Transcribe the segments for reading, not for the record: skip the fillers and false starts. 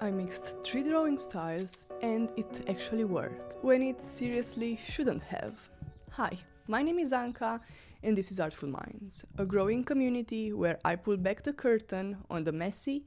I mixed 3 drawing styles and it actually worked, when it seriously shouldn't have. Hi, my name is Anka and this is Artful Minds, a growing community where I pull back the curtain on the messy,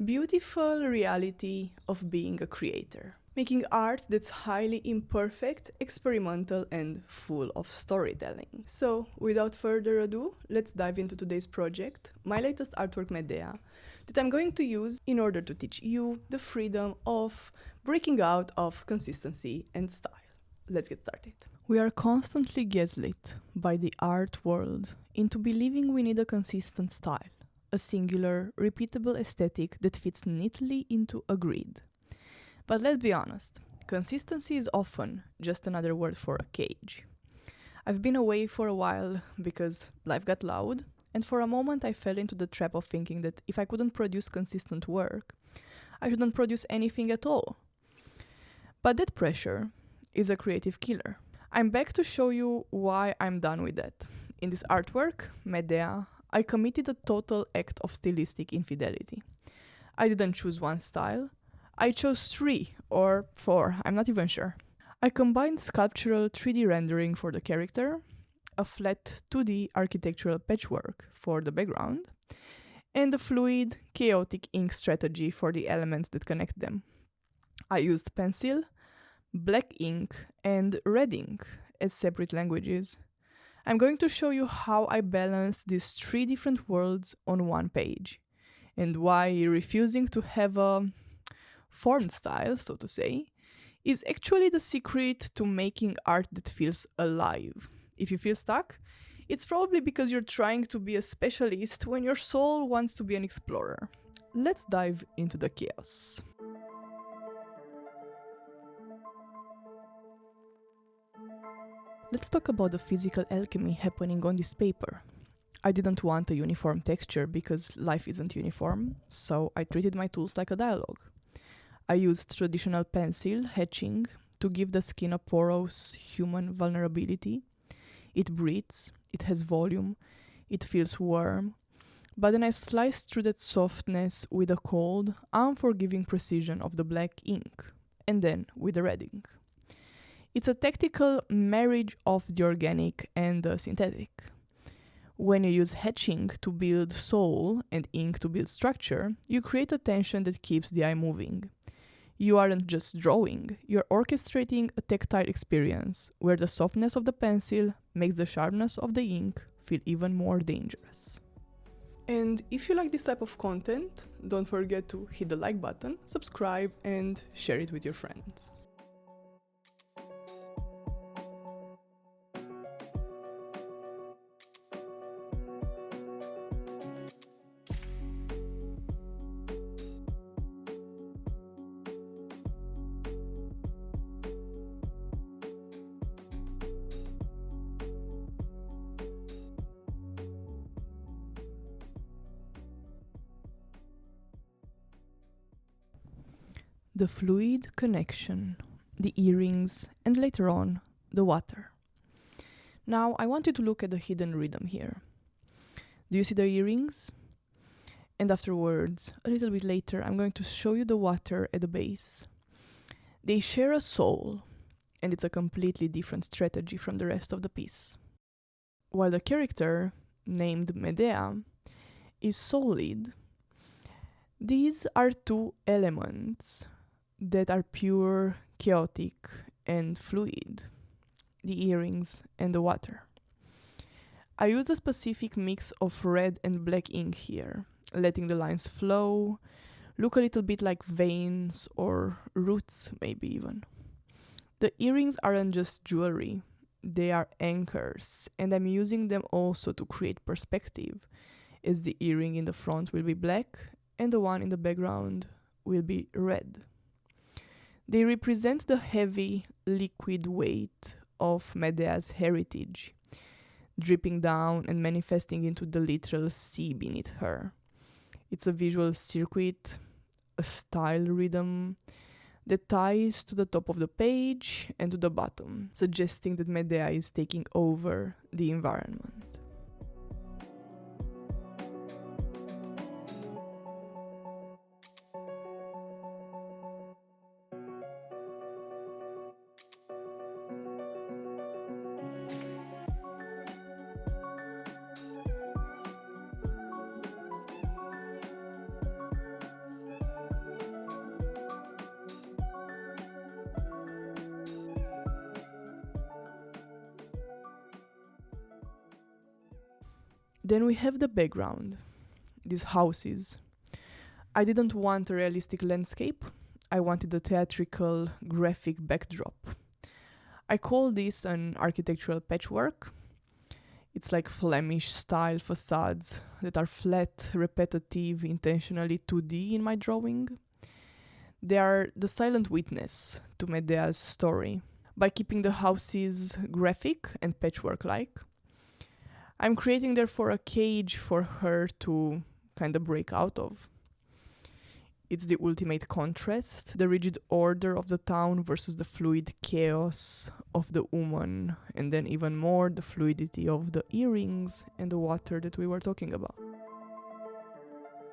beautiful reality of being a creator. Making art that's highly imperfect, experimental, and full of storytelling. So, without further ado, let's dive into today's project, my latest artwork Medea, that I'm going to use in order to teach you the freedom of breaking out of consistency and style. Let's get started. We are constantly gaslit by the art world into believing we need a consistent style, a singular, repeatable aesthetic that fits neatly into a grid. But let's be honest, consistency is often just another word for a cage. I've been away for a while because life got loud, and for a moment I fell into the trap of thinking that if I couldn't produce consistent work, I shouldn't produce anything at all. But that pressure is a creative killer. I'm back to show you why I'm done with that. In this artwork, Medea, I committed a total act of stylistic infidelity. I didn't choose one style, I chose 3 or 4, I'm not even sure. I combined sculptural 3D rendering for the character, a flat 2D architectural patchwork for the background, and a fluid, chaotic ink strategy for the elements that connect them. I used pencil, black ink, and red ink as separate languages. I'm going to show you how I balance these 3 different worlds on one page, and why refusing to have a formed style, so to say, is actually the secret to making art that feels alive. If you feel stuck, it's probably because you're trying to be a specialist when your soul wants to be an explorer. Let's dive into the chaos. Let's talk about the physical alchemy happening on this paper. I didn't want a uniform texture because life isn't uniform, so I treated my tools like a dialogue. I used traditional pencil hatching to give the skin a porous human vulnerability. It breathes, it has volume, it feels warm, but then I sliced through that softness with a cold, unforgiving precision of the black ink, and then with the red ink. It's a tactical marriage of the organic and the synthetic. When you use hatching to build soul and ink to build structure, you create a tension that keeps the eye moving. You aren't just drawing, you're orchestrating a tactile experience where the softness of the pencil makes the sharpness of the ink feel even more dangerous. And if you like this type of content, don't forget to hit the like button, subscribe, and share it with your friends. The fluid connection, the earrings, and later on, the water. Now, I want you to look at the hidden rhythm here. Do you see the earrings? And afterwards, a little bit later, I'm going to show you the water at the base. They share a soul, and it's a completely different strategy from the rest of the piece. While the character, named Medea, is solid, these are 2 elements that are pure, chaotic, and fluid, the earrings and the water. I used a specific mix of red and black ink here, letting the lines flow, look a little bit like veins or roots maybe even. The earrings aren't just jewelry, they are anchors, and I'm using them also to create perspective, as the earring in the front will be black and the one in the background will be red. They represent the heavy, liquid weight of Medea's heritage, dripping down and manifesting into the literal sea beneath her. It's a visual circuit, a style rhythm that ties to the top of the page and to the bottom, suggesting that Medea is taking over the environment. Then we have the background, these houses. I didn't want a realistic landscape, I wanted a theatrical, graphic backdrop. I call this an architectural patchwork. It's like Flemish style facades that are flat, repetitive, intentionally 2D in my drawing. They are the silent witness to Medea's story. By keeping the houses graphic and patchwork-like, I'm creating therefore a cage for her to kind of break out of. It's the ultimate contrast, the rigid order of the town versus the fluid chaos of the woman, and then even more the fluidity of the earrings and the water that we were talking about.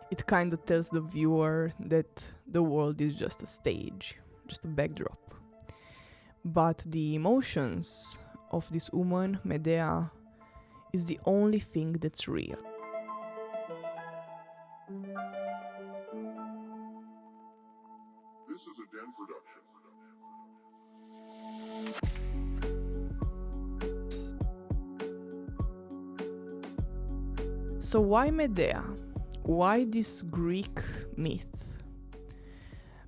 It kind of tells the viewer that the world is just a stage, just a backdrop. But the emotions of this woman, Medea, is the only thing that's real. This is a Den production. So why Medea? Why this Greek myth?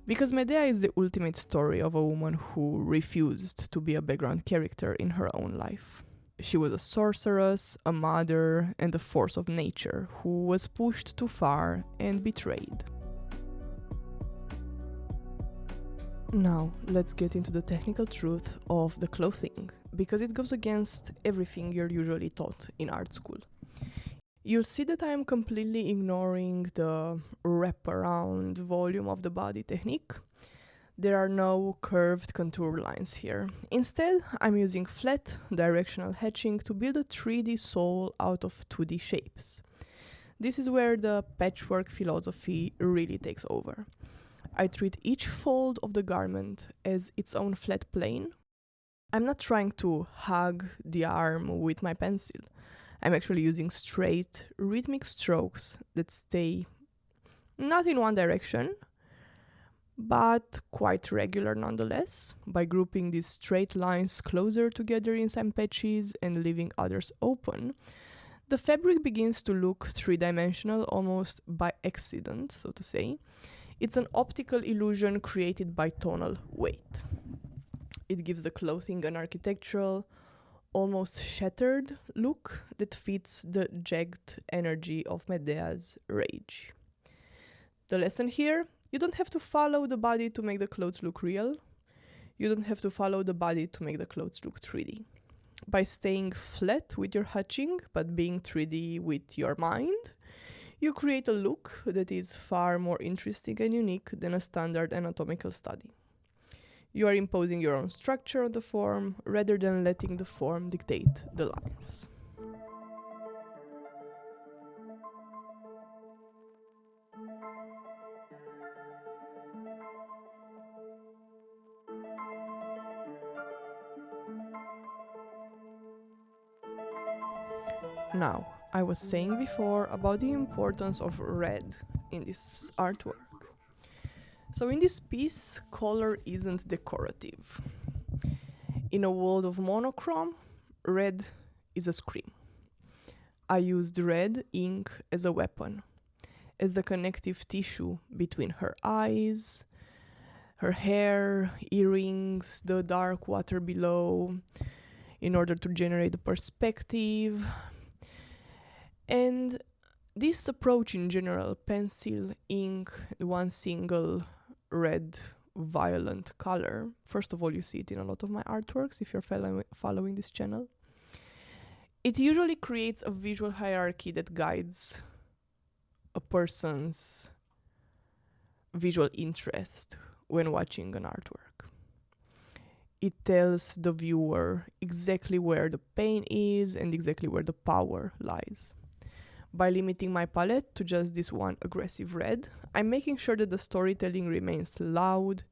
Because Medea is the ultimate story of a woman who refused to be a background character in her own life. She was a sorceress, a mother, and a force of nature who was pushed too far and betrayed. Now, let's get into the technical truth of the clothing, because it goes against everything you're usually taught in art school. You'll see that I am completely ignoring the wraparound volume of the body technique. There are no curved contour lines here. Instead, I'm using flat directional hatching to build a 3D soul out of 2D shapes. This is where the patchwork philosophy really takes over. I treat each fold of the garment as its own flat plane. I'm not trying to hug the arm with my pencil. I'm actually using straight, rhythmic strokes that stay not in one direction, but quite regular nonetheless, by grouping these straight lines closer together in some patches and leaving others open. The fabric begins to look three-dimensional almost by accident, so to say. It's an optical illusion created by tonal weight. It gives the clothing an architectural, almost shattered look that fits the jagged energy of Medea's rage. The lesson here: you don't have to follow the body to make the clothes look real. You don't have to follow the body to make the clothes look 3D. By staying flat with your hatching, but being 3D with your mind, you create a look that is far more interesting and unique than a standard anatomical study. You are imposing your own structure on the form rather than letting the form dictate the lines. Now, I was saying before about the importance of red in this artwork. So in this piece, color isn't decorative. In a world of monochrome, red is a scream. I used red ink as a weapon, as the connective tissue between her eyes, her hair, earrings, the dark water below, in order to generate the perspective. And this approach in general, pencil, ink, one single red violent color. First of all, you see it in a lot of my artworks if you're following this channel. It usually creates a visual hierarchy that guides a person's visual interest when watching an artwork. It tells the viewer exactly where the pain is and exactly where the power lies. By limiting my palette to just this one aggressive red, I'm making sure that the storytelling remains loud,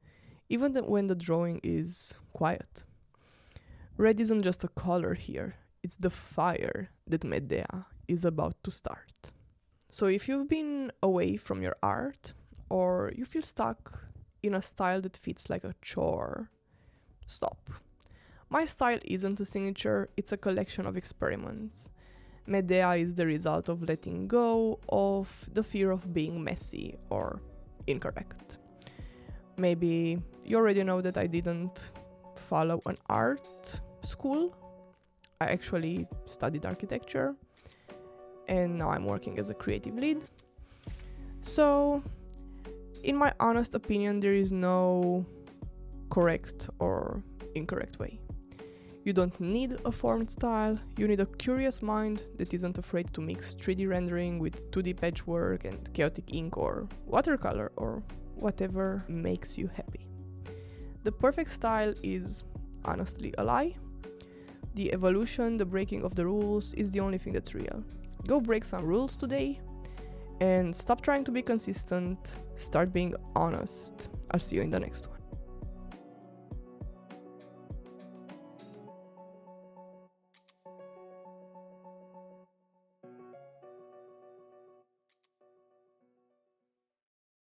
even when the drawing is quiet. Red isn't just a color here, it's the fire that Medea is about to start. So if you've been away from your art, or you feel stuck in a style that fits like a chore, stop. My style isn't a signature, it's a collection of experiments. Medea is the result of letting go of the fear of being messy or incorrect. Maybe you already know that I didn't follow an art school. I actually studied architecture, and now I'm working as a creative lead. So, in my honest opinion, there is no correct or incorrect way. You don't need a formed style, you need a curious mind that isn't afraid to mix 3D rendering with 2D patchwork and chaotic ink or watercolor or whatever makes you happy. The perfect style is honestly a lie. The evolution, the breaking of the rules is the only thing that's real. Go break some rules today and stop trying to be consistent, start being honest. I'll see you in the next one.